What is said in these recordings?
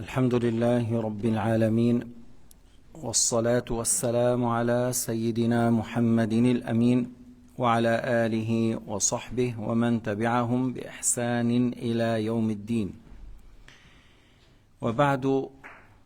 الحمد لله رب العالمين والصلاة والسلام على سيدنا محمد الأمين وعلى آله وصحبه ومن تبعهم بإحسان إلى يوم الدين. وبعد،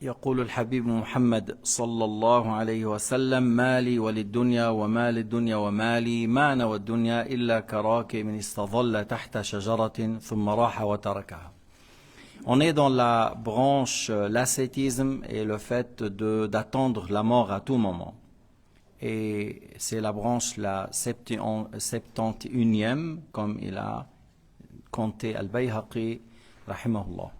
يقول الحبيب محمد صلى الله عليه وسلم: ما لي وللدنيا وما للدنيا وما لي، ما نوى الدنيا إلا كراكب استظل تحت شجرة ثم راح وتركها. On est dans la branche l'ascétisme et le fait d'attendre la mort à tout moment. Et c'est la branche la 71e, comme il a compté Al-Bayhaqi, rahimahullah.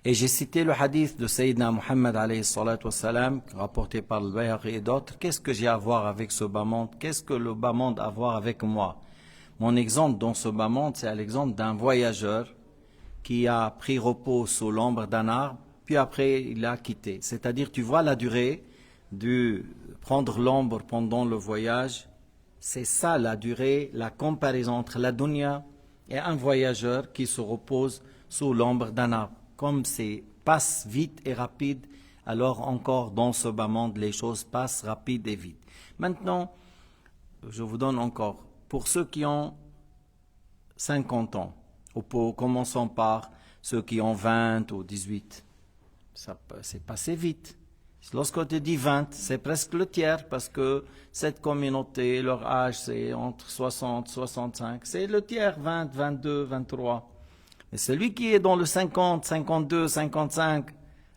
Et j'ai cité le hadith de Sayyidina Muhammad alayhi salatu wassalam, rapporté par Al-Bayhaqi et d'autres. Qu'est-ce que j'ai à voir avec ce bas monde? Qu'est-ce que le bas monde a à voir avec moi? Mon exemple dans ce bas monde, c'est l'exemple d'un voyageur qui a pris repos sous l'ombre d'un arbre, puis après il a quitté. C'est-à-dire, tu vois la durée de prendre l'ombre pendant le voyage, c'est ça la durée, la comparaison entre la dunya et un voyageur qui se repose sous l'ombre d'un arbre. Comme c'est passe vite et rapide, alors encore dans ce bas monde, les choses passent rapide et vite. Maintenant, je vous donne encore, pour ceux qui ont 50 ans, commençons par ceux qui ont 20 ou 18. C'est passé vite. Lorsqu'on te dit 20, c'est presque le tiers, parce que cette communauté, leur âge, c'est entre 60 et 65. C'est le tiers, 20, 22, 23. Mais celui qui est dans le 50, 52, 55,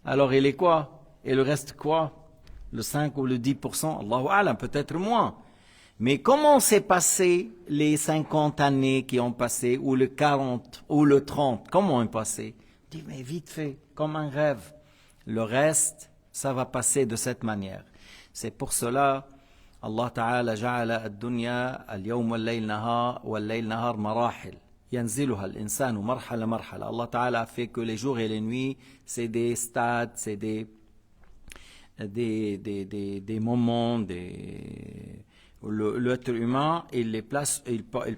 alors il est quoi? Et le reste quoi? Le 5 ou le 10%? Allahu A'lam, peut-être moins. Mais comment s'est passé les 50 années qui ont passé, ou le 40, ou le 30? Comment ont passé? On dit, mais vite fait, comme un rêve. Le reste, ça va passer de cette manière. C'est pour cela, Allah Ta'ala ja'ala ad-dunya al-yawm wal-layl nahar wal-layl nahar marahil. Yanziluha al-insanu marhala marhala. Allah Ta'ala a fait que les jours et les nuits, c'est des stades, c'est des moments, l'être humain, il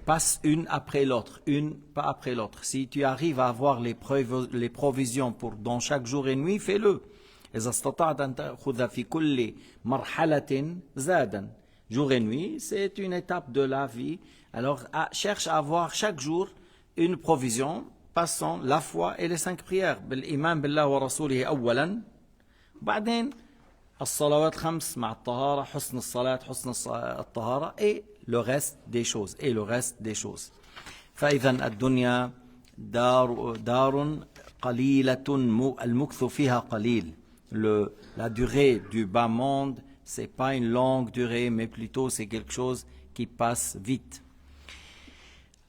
passe une après l'autre, une pas après l'autre. Si tu arrives à avoir les provisions pour dans chaque jour et nuit, fais-le. Jour et nuit, c'est une étape de la vie. Alors, cherche à avoir chaque jour une provision, passant la foi et les 5 prières. Bil-iman billah wa rasulihi awwalan. بعدين الصلوات 5 مع الطهارة حسن الصلاة حسن الطهارة et le reste des choses فإذا الدنيا دار قليلة المكث فيها قليل. La durée du bas monde, c'est pas une longue durée, mais plutôt c'est quelque chose qui passe vite.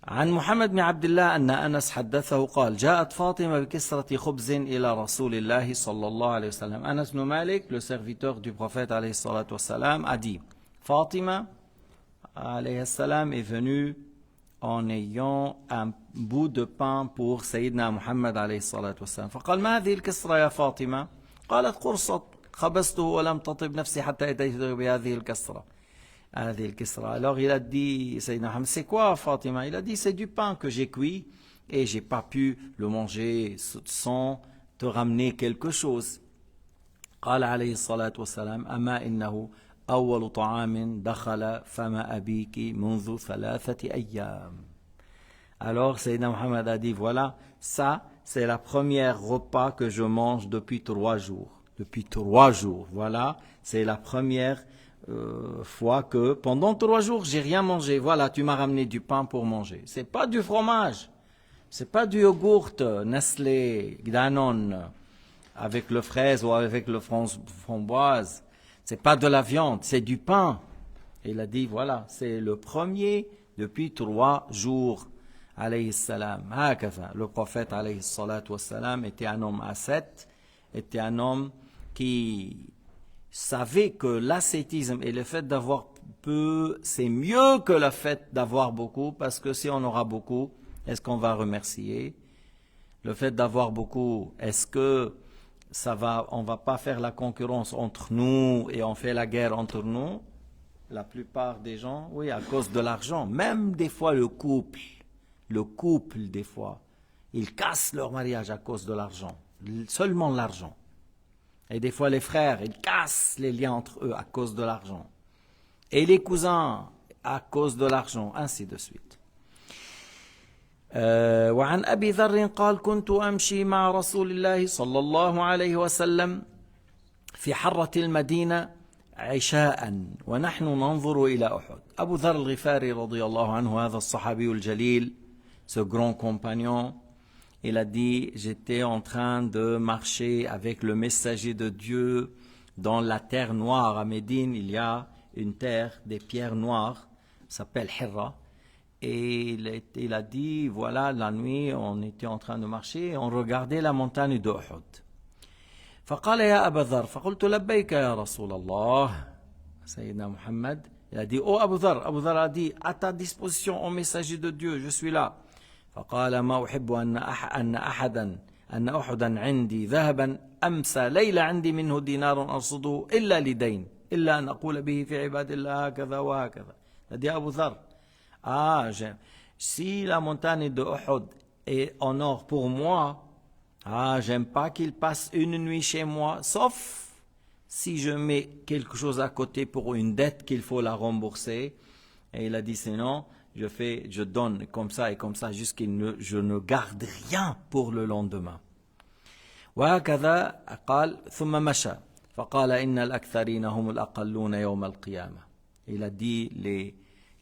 عن محمد بن عبد الله أن أنس حدثه قال: جاءت فاطمة بكسرة خبز إلى رسول الله صلى الله عليه وسلم. Anas ibn Malik, le serviteur du prophète عليه الصلاة والسلام, a dit: Fatima عليه السلام est venue en ayant un bout de pain pour Sayyidina Muhammad عليه الصلاة والسلام. فقال: ما هذه الكسرة يا فاطمة؟ قالت: قرصة خبزته ولم تطب نفسي حتى أتيت بهذه الكسرة. Alors il a dit, Sayyidina Muhammad, c'est quoi Fatima? Il a dit, c'est du pain que j'ai cuit et j'ai pas pu le manger sans te ramener quelque chose. قال عليه الصلاة والسلام: أما إنه أول طعام دخل فما أبيك منذ 3 أيام. Alors Sayyidina Muhammad a dit, voilà, ça c'est la première repas que je mange depuis 3 jours. Depuis 3 jours, voilà, c'est la première fois que pendant 3 jours j'ai rien mangé. Voilà, tu m'as ramené du pain pour manger. C'est pas du fromage, c'est pas du yogourt Nestlé, Danone avec le fraise ou avec le framboise. C'est pas de la viande, c'est du pain. Et il a dit, voilà, c'est le premier depuis 3 jours. Alayhi salam. Le prophète alayhi salatu wassalam était un homme ascète, était un homme qui savait que l'ascétisme et le fait d'avoir peu, c'est mieux que le fait d'avoir beaucoup, parce que si on aura beaucoup, est-ce qu'on va remercier? Le fait d'avoir beaucoup, est-ce que on va pas faire la concurrence entre nous et on fait la guerre entre nous? La plupart des gens, oui, à cause de l'argent. Même des fois le couple des fois, ils cassent leur mariage à cause de l'argent. seulement l'argent. Et des fois les frères, ils cassent les liens entre eux à cause de l'argent. Et les cousins à cause de l'argent, ainsi de suite. وعن أبي ذر قال كنت أمشي مع رسول الله صلى الله عليه وسلم في حرة المدينة عشاء ونحن ننظر إلى أحد. Abu Dharr al-Ghifari رضي الله عنه, هذا الصحابي الجليل, ce grand compagnon, il a dit, j'étais en train de marcher avec le messager de Dieu dans la terre noire. À Médine, il y a une terre des pierres noires, s'appelle Hirra. Et il a dit, voilà, la nuit, on était en train de marcher et on regardait la montagne d'Uhud. فقال يا أبا ذر فقلت لبيك يا رسول الله. Sayyidina Muhammad, il a dit, oh Abu Dharr. Abu Dharr a dit, à ta disposition, ô messager de Dieu, je suis là. فقال ما أحب أن أحدا عندي ذهبا أمسى ليلة عندي منه دينار أرصده إلا لدين إلا أن أقول به في عباد الله هكذا وهكذا. Il a dit Abu Dharr, si la montagne de Uhud est en or pour moi, j'aime pas qu'il passe une nuit chez moi, sauf si je mets quelque chose à côté pour une dette qu'il faut la rembourser. Et il a dit sinon, je donne comme ça et comme ça, jusqu'à je ne garde rien pour le lendemain. وهكذا قال ثم مشى فقال إن الأكثرين هم الأقلون يوم القيامة. Il a dit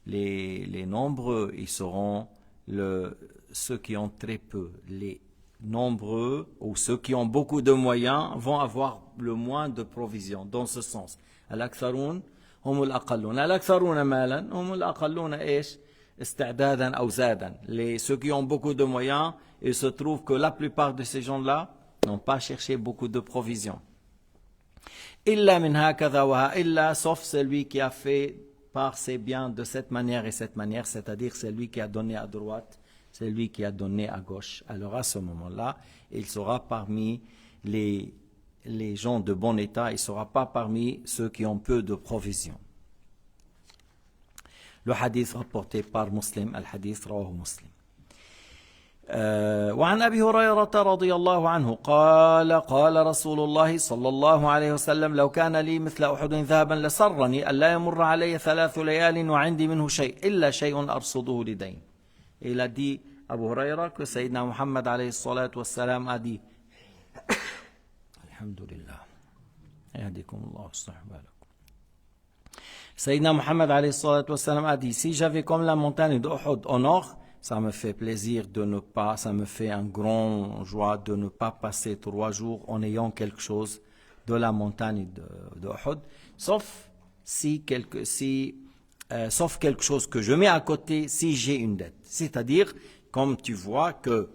les nombreux, ils seront ceux qui ont très peu. Les nombreux ou ceux qui ont beaucoup de moyens vont avoir le moins de provisions. Dans ce sens, الأكثرون هم الأقلون. الأكثرون مالا هم الأقلون إيش؟ استعدادا أو زادا. Ceux qui ont beaucoup de moyens, il se trouve que la plupart de ces gens-là n'ont pas cherché beaucoup de provisions. إلا من هكذا وإلا, sauf celui qui a fait par ses biens de cette manière et cette manière, c'est-à-dire celui qui a donné à droite, celui qui a donné à gauche. Alors à ce moment-là, il sera parmi les gens de bon état, il ne sera pas parmi ceux qui ont peu de provisions. Le hadith rapporté par Muslim, al-hadith rawahu Muslim. وعن أبي هريرة رضي الله عنه قال قال رسول الله صلى الله عليه وسلم لو كان لي مثل أحد ذهبا لسرني ألا يمر علي 3 ليال وعندي منه شيء إلا شيء أرصده لدين. Il a dit Abu Huraira que Sayyidina Muhammad alayhi salatu wassalam a dit Alhamdulillah yahdikumullah wa Sayyidina Muhammad alayhi salatu wassalam a dit, si j'avais comme la montagne d'Uhud en or, ça me fait plaisir ça me fait un grand joie de ne pas passer 3 jours en ayant quelque chose de la montagne d'Uhud, sauf quelque chose que je mets à côté si j'ai une dette. C'est-à-dire, comme tu vois que,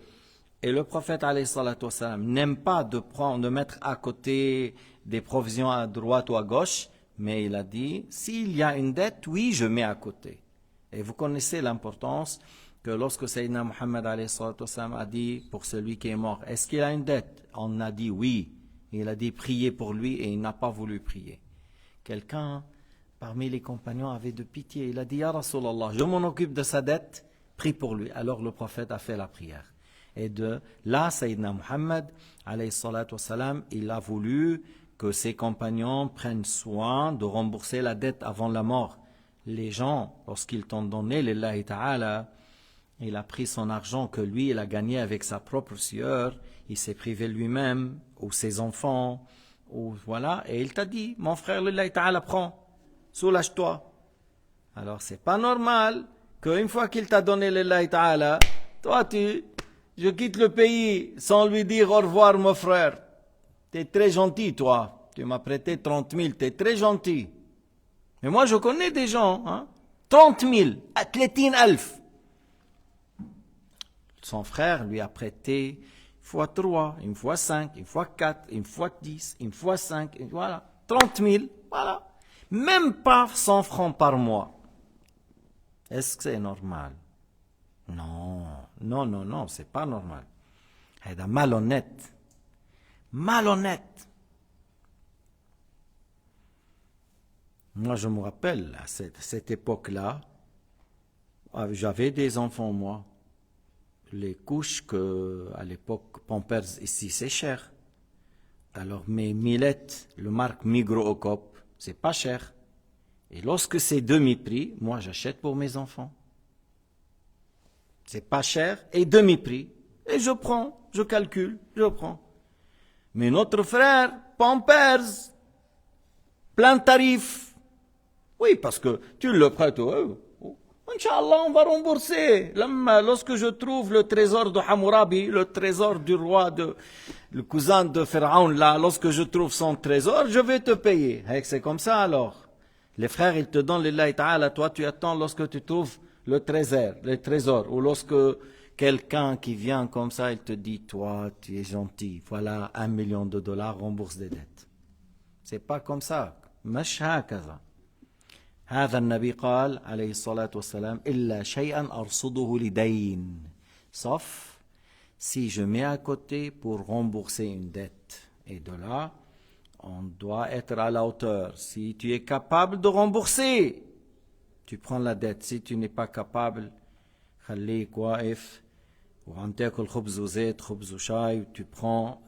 et le prophète alayhi salatu wassalam n'aime pas de mettre à côté des provisions à droite ou à gauche, mais il a dit, s'il y a une dette, oui, je mets à côté. Et vous connaissez l'importance que lorsque Sayyidina Muhammad alayhi salatu wassalam a dit pour celui qui est mort, est-ce qu'il a une dette? On a dit oui. Il a dit priez pour lui et il n'a pas voulu prier. Quelqu'un parmi les compagnons avait de pitié. Il a dit, Ya Rasulallah, je m'en occupe de sa dette, prie pour lui. Alors le prophète a fait la prière. Et de là, Sayyidina Muhammad alayhi salatu wassalam, il a voulu que ses compagnons prennent soin de rembourser la dette avant la mort. Les gens, lorsqu'ils t'ont donné lillahi ta'ala, il a pris son argent que lui, il a gagné avec sa propre sueur, il s'est privé lui-même, ou ses enfants, ou voilà, et il t'a dit, mon frère lillahi ta'ala, prends, soulage-toi. Alors c'est pas normal qu'une fois qu'il t'a donné lillahi ta'ala, toi je quitte le pays sans lui dire au revoir mon frère. Tu es très gentil, toi. Tu m'as prêté 30 000, tu es très gentil. Mais moi, je connais des gens, 30 000, 30 000. Son frère lui a prêté fois 3, une fois 5, une fois 4, une fois 10, une fois 5, voilà, 30 000, voilà. Même pas 100 francs par mois. Est-ce que c'est normal? Non, c'est pas normal. C'est malhonnête. Malhonnête. Moi, je me rappelle, à cette époque-là, j'avais des enfants, moi. Les couches à l'époque, Pampers, ici, c'est cher. Alors mes millettes, le marque Migros au Coop, c'est pas cher. Et lorsque c'est demi-prix, moi j'achète pour mes enfants. C'est pas cher et demi-prix. Et je prends, je calcule, je prends. Mais notre frère, Pampers, plein tarif. Oui, parce que tu le prêtes. Inch'Allah, on va rembourser. Lorsque je trouve le trésor de Hammurabi, le trésor du roi, le cousin de Pharaon, là, lorsque je trouve son trésor, je vais te payer. C'est comme ça alors. Les frères, ils te donnent lillahi ta'ala. Toi, tu attends lorsque tu trouves le trésor. Ou lorsque quelqu'un qui vient comme ça, il te dit, toi, tu es gentil. Voilà $1 million, rembourse des dettes. C'est pas comme ça. مش هكذا. هذا النبي قال عليه الصلاة والسلام إلا شيئا أرصده لدين. Sauf si je mets à côté pour rembourser une dette. Et de là, on doit être à la hauteur. Si tu es capable de rembourser, tu prends la dette. Si tu n'es pas capable, خليك واقف وعم تاكل خبز وزيت خبز وشاي. Tu prends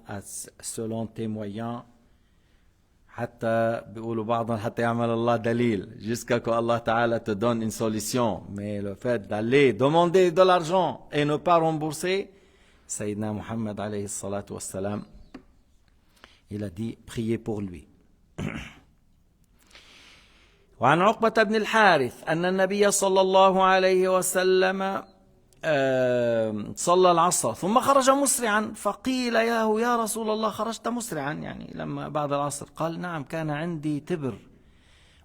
selon tes moyens. حتى بيقولوا بعضهم حتى يعمل الله دليل. Jusqu'à que Allah Ta'ala te donne une solution. Mais le fait d'aller demander de l'argent et ne pas rembourser, Sayyidina Muhammad alayhi salatu wassalam, il a dit priez pour lui. وعن عقبة بن الحارث أن النبي صلى الله عليه وسلم صلى العصر ثم خرج مسرعا فقيل له يا رسول الله خرجت مسرعا يعني لما بعد العصر قال نعم كان عندي تبر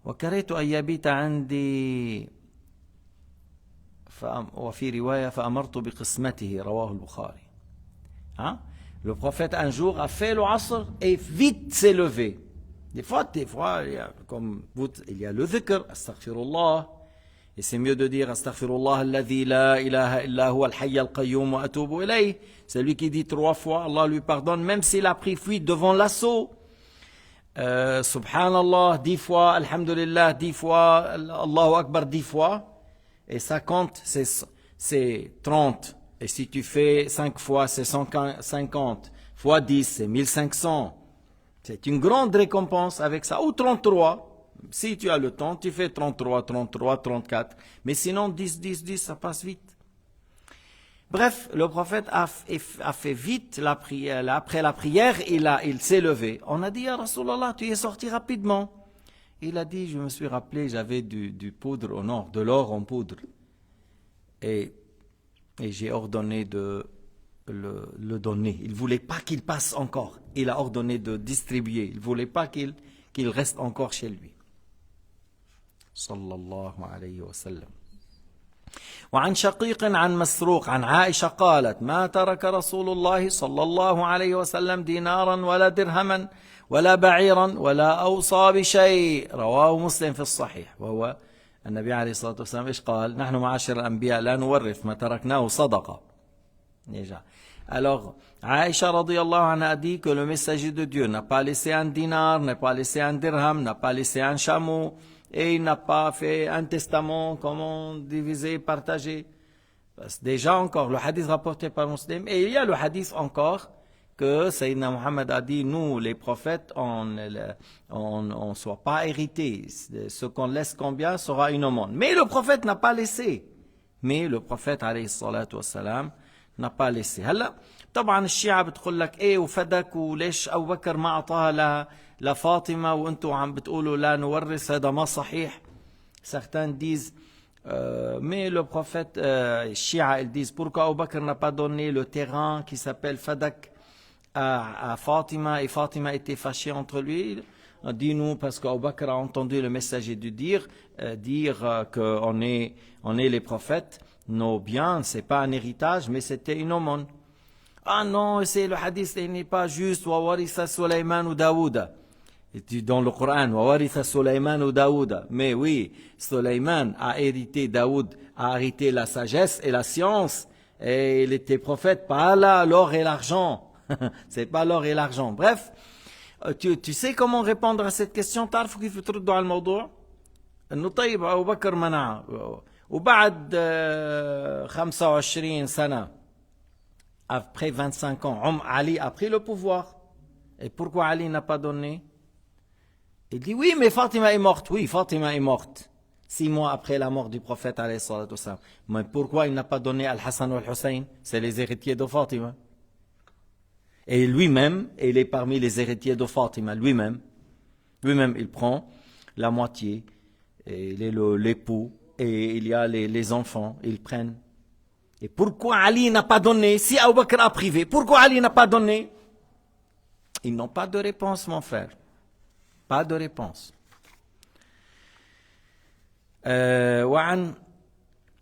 وكرهت أن يبيت عندي وفي رواية فأمرت بقسمته رواه البخاري. Le prophète un jour a fait le asr et vite s'est levé. Des fois, comme il y a le dhikr, astaghfirullah, et c'est mieux de dire astaghfirullah alladhi la ilaha illa huwa al-hayy al-qayyum wa atubu ilayh. C'est lui qui dit 3 fois, Allah lui pardonne, même s'il a pris fuite devant l'assaut. Subhanallah 10 fois, alhamdulillah 10 fois, Allahu Akbar 10 fois. Et ça compte, c'est 30. Et si tu fais 5 fois, c'est 150. Fois 10, c'est 1500. C'est une grande récompense avec ça. Ou 33. Si tu as le temps, tu fais 33, 33, 34. Mais sinon, 10, 10, 10, ça passe vite. Bref, le prophète a fait vite la prière. Après la prière, il s'est levé. On a dit, ya Rasulallah, tu es sorti rapidement. Il a dit, je me suis rappelé, j'avais du poudre au nord, de l'or en poudre. Et j'ai ordonné de le donner. Il ne voulait pas qu'il passe encore. Il a ordonné de distribuer. Il ne voulait pas qu'il reste encore chez lui. Sallallahu alayhi wa sallam. وعن شقيق عن مسروق عن عائشة قالت ما ترك رسول الله صلى الله عليه وسلم دينارا ولا درهما ولا بعيرا ولا أوصى بشيء رواه مسلم في الصحيح. وهو النبي عليه الصلاة والسلام إيش قال نحن معاشر الأنبياء لا نورث ما تركناه صدقة. Déjà. Alors, Aïcha radiyallahu anha a dit que le messager de Dieu n'a pas laissé un dinar, n'a pas laissé un dirham, n'a pas laissé un chameau, et il n'a pas fait un testament, comment diviser, partager. Parce que déjà encore, le hadith rapporté par Muslim, et il y a le hadith encore, que Sayyidina Muhammad a dit, nous, les prophètes, on ne soit pas hérités. Ce qu'on laisse combien sera une aumône. Mais le prophète n'a pas laissé. Mais le prophète, alayhi salatu wassalam, n'a pas laissé. هلا طبعا الشيعة بتقول لك ايه وفدك وليش ابو بكر ما اعطاها لفاطمة وانتوا عم بتقولوا لا نورث هذا ما صحيح. Certains disent mais le prophète Shia ils disent pourquoi Abu Bakr n'a pas donné le terrain qui s'appelle Fadak à Fatima et Fatima était fâchée entre lui. Dis-nous parce qu'Abu Bakr a entendu le messager de dire qu'on est les prophètes. Nos biens, c'est pas un héritage, mais c'était une aumône. Ah non, c'est le hadith, il n'est pas juste. وَوَرِثَ سُلَيْمَانُ دَاوُودَ. Dans le Coran, وَوَرِثَ سُلَيْمَانُ دَاوُودَ. Mais oui, Sulayman a hérité, Daoud a hérité la sagesse et la science. Et il était prophète, pas là, l'or et l'argent. C'est pas l'or et l'argent. Bref, tu sais comment répondre à cette question? تعرفوا كيف تردوا على الموضوع؟ إنه طيب أبو بكر منع. وبعد 25 سنة, après 25 ans, Ali a pris le pouvoir. Et pourquoi Ali n'a pas donné? Il dit oui, mais Fatima est morte. Oui, Fatima est morte. 6 mois après la mort du prophète, alayhi salatu wassalam. Mais pourquoi il n'a pas donné Al-Hassan ou Al-Hussein? C'est les héritiers de Fatima. Et lui-même, il est parmi les héritiers de Fatima, lui-même. Lui-même, il prend la moitié, et il est l'époux, et il y a les enfants, ils prennent. Et pourquoi Ali n'a pas donné? Si Abu Bakr a privé, pourquoi Ali n'a pas donné? Ils n'ont pas de réponse, mon frère. Pas de réponse. وعن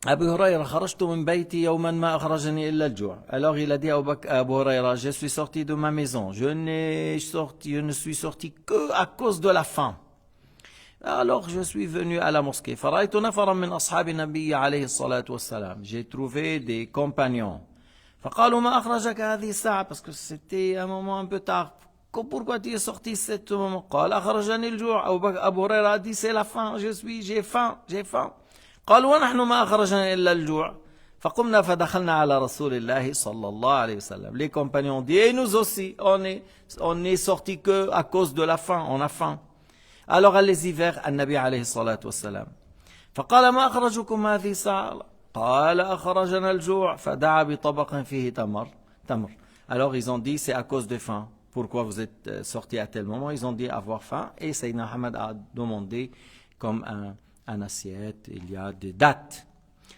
أبي هريرة خرجت من بيتي يوما ما أخرجني إلا الجوع. Alors il a dit à Abu Huraira, je suis sorti de ma maison, je ne suis sorti que à cause de la faim. Alors je suis venu à la mosquée. فرأيت نفرا من أصحاب النبي عليه الصلاة والسلام. J'ai trouvé des compagnons. فقالوا ما أخرجك هذه الساعة, parce que c'était un moment un peu tard. Pourquoi tu es sorti ce moment? قال أخرجني الجوع. Abu Huraira a dit c'est la faim, j'ai faim. قالوا ونحن ما أخرجنا إلا الجوع. فقمنا فدخلنا على رسول الله صلى الله عليه وسلم. Les compagnons ont dit, et nous aussi, on est sortis que à cause de la faim, on a faim. Alors allez-y vers النبي عليه الصلاة والسلام. فقال ما أخرجكم هذه الساعة؟ قال أخرجنا الجوع فدعا بطبق فيه تمر. Alors ils ont dit c'est à cause de faim. Pourquoi vous êtes sortis à tel moment? Ils ont dit avoir faim. Et Sayyidina Ahmad a demandé comme un assiette, il y a des dates.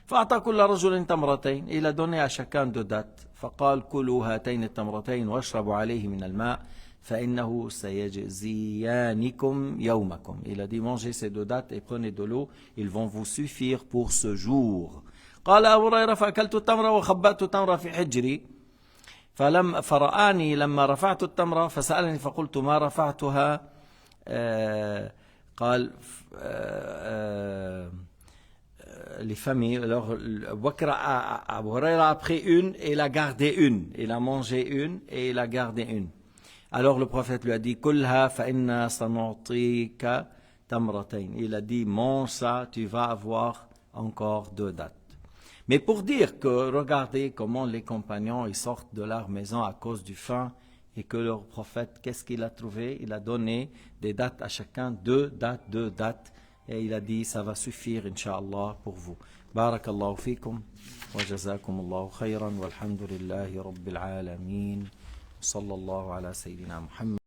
فأعطى كل رجل تمرتين. Il a donné à chacun 2 dates. فقال كلوا هاتين التمرتين واشربوا عليه من الماء فإنه سيجزيانكم يومكم. Il a dit mangez ces 2 dates et prenez de l'eau, ils vont vous suffire pour ce jour. قال أبو هريرة فأكلت التمرة وخبأت التمرة في حجري فرآني لما رفعت التمرة فسألني فقلت ما رفعتها قال les familles. Alors Abu Huraira a pris une et il a gardé une. Il a mangé une et il a gardé une. Alors le prophète lui a dit kulha fa inna sanu'tika tamratayn. Il a dit mange ça, tu vas avoir encore 2 dates. Mais pour dire que regardez comment les compagnons ils sortent de leur maison à cause du faim et que leur prophète qu'est-ce qu'il a trouvé? Il a donné des dates à chacun, 2 dates. Et il a dit ça va suffire Inch'Allah pour vous. Barakallahu fikum wa jazakumullahu khayran walhamdulillahi rabbil alamin. Sallallahu ala sayyidina Muhammad.